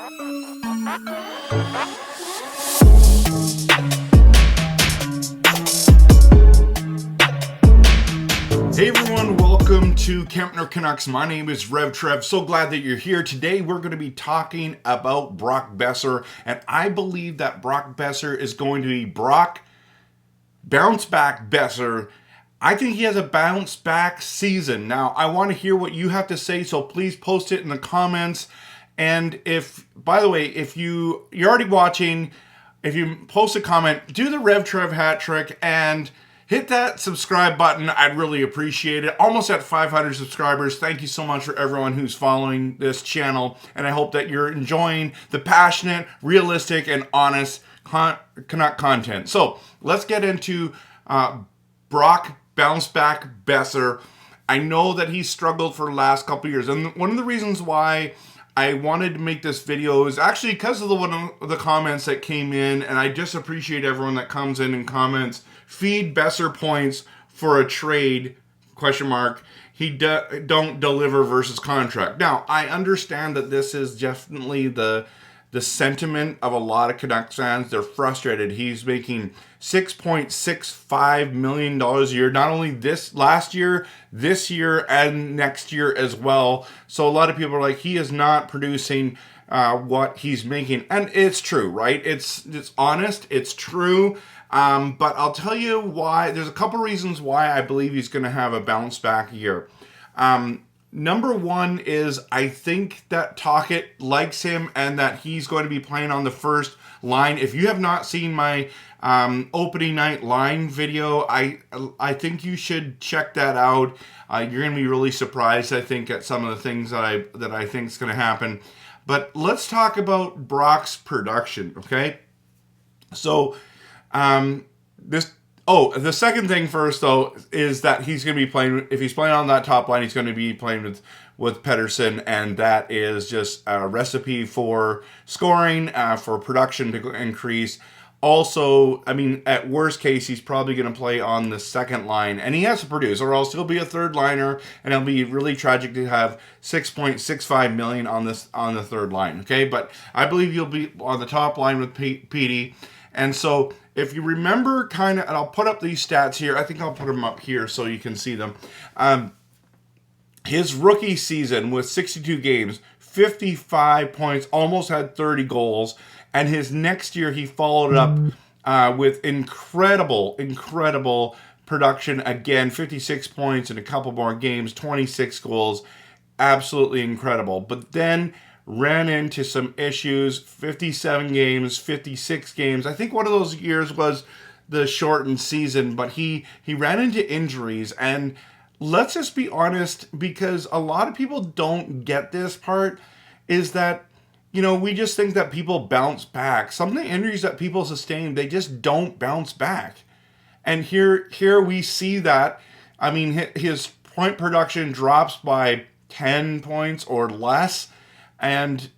Hey everyone, welcome to Kempner Canucks. My name is Rev Trev. So glad that you're here. Today we're going to be talking about Brock Boeser, and I believe that Brock Boeser is going to be Brock Bounceback Boeser. I think he has a bounce back season. Now, I want to hear what you have to say, so please post it in the comments. And if, by the way, if you're already watching, if you post a comment, do the Rev Trev hat trick and hit that subscribe button. I'd really appreciate it. Almost at 500 subscribers. Thank you so much for everyone who's following this channel. And I hope that you're enjoying the passionate, realistic, and honest Canuck content. So let's get into Brock Bounceback Boeser. I know that he struggled for the last couple years. And one of the reasons why I wanted to make this video is actually because of one of the comments that came in. And I just appreciate everyone that comes in and comments. Feed Boeser points for a trade, question mark. He don't deliver versus contract. Now, I understand that this is definitely the sentiment of a lot of Canucks fans. They're frustrated. He's making $6.65 million a year, not only last year, this year, and next year as well. So a lot of people are like, he is not producing what he's making. And it's true, right? It's honest. It's true. But I'll tell you why. There's a couple reasons why I believe he's going to have a bounce back year. Number one is I think that Tocchet likes him and that he's going to be playing on the first line. If you have not seen my opening night line video, I think you should check that out. You're going to be really surprised, I think, at some of the things that I think is going to happen. But let's talk about Brock's production, okay? So the second thing first, though, is that he's going to be playing, if he's playing on that top line, he's going to be playing with Pettersson, and that is just a recipe for scoring, for production to increase. Also, I mean, at worst case, he's probably going to play on the second line, and he has to produce, or else he'll be a third liner, and it'll be really tragic to have $6.65 million on the third line, okay? But I believe you'll be on the top line with Petey. And so if you remember kind of, and I'll put up these stats here. I think I'll put them up here so you can see them. His rookie season with 62 games, 55 points, almost had 30 goals. And his next year, he followed it up with incredible production. Again, 56 points in a couple more games, 26 goals. Absolutely incredible. But then ran into some issues, 57 games, 56 games. I think one of those years was the shortened season, but he ran into injuries. And let's just be honest, because a lot of people don't get this part, is that, you know, we just think that people bounce back. Some of the injuries that people sustain, they just don't bounce back. And here we see that. I mean, his point production drops by 10 points or less. And,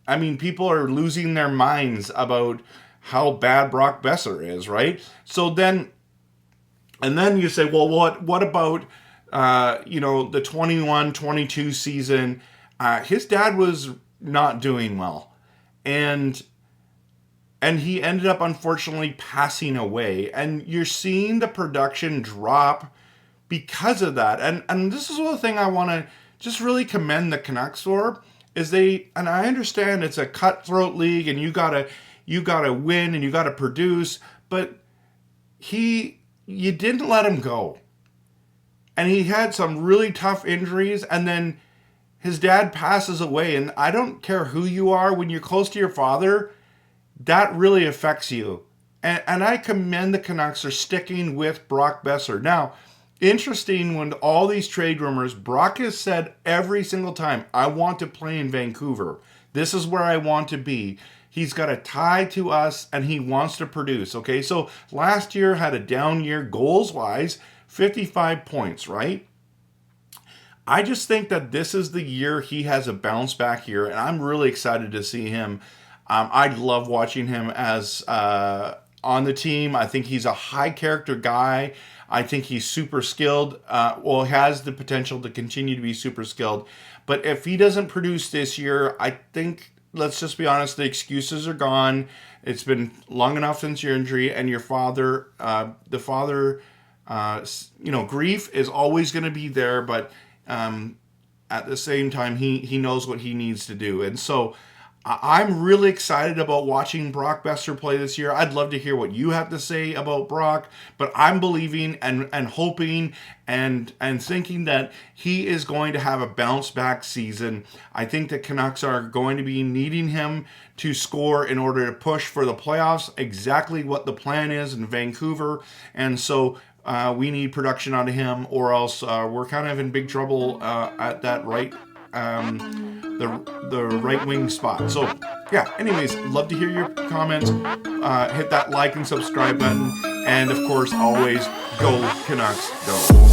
I mean, people are losing their minds about how bad Brock Boeser is, right? So then, and then you say, well, what about, the 21-22 season? His dad was not doing well. And he ended up, unfortunately, passing away. And you're seeing the production drop because of that. And this is one thing I want to just really commend the Canucks for. And I understand it's a cutthroat league and you gotta win and you gotta produce, but you didn't let him go. And he had some really tough injuries, and then his dad passes away. And I don't care who you are, when you're close to your father, that really affects you. And I commend the Canucks for sticking with Brock Boeser. Now, interesting, when all these trade rumors, Brock has said every single time, I want to play in Vancouver. This is where I want to be. He's got a tie to us and he wants to produce. Okay, so last year had a down year goals-wise, 55 points, right? I just think that this is the year he has a bounce back year, and I'm really excited to see him. I love watching him as on the team. I think he's a high character guy. I think he's super skilled. Has the potential to continue to be super skilled. But if he doesn't produce this year, I think let's just be honest, the excuses are gone. It's been long enough since your injury, and your father, the father, grief is always going to be there, but at the same time, he knows what he needs to do. And so I'm really excited about watching Brock Boeser play this year. I'd love to hear what you have to say about Brock, but I'm believing and hoping and thinking that he is going to have a bounce back season. I think the Canucks are going to be needing him to score in order to push for the playoffs, exactly what the plan is in Vancouver. And so we need production out of him, or else we're kind of in big trouble at that the right wing spot. So yeah, anyways, love to hear your comments. Hit that like and subscribe button, and of course, always go Canucks, go.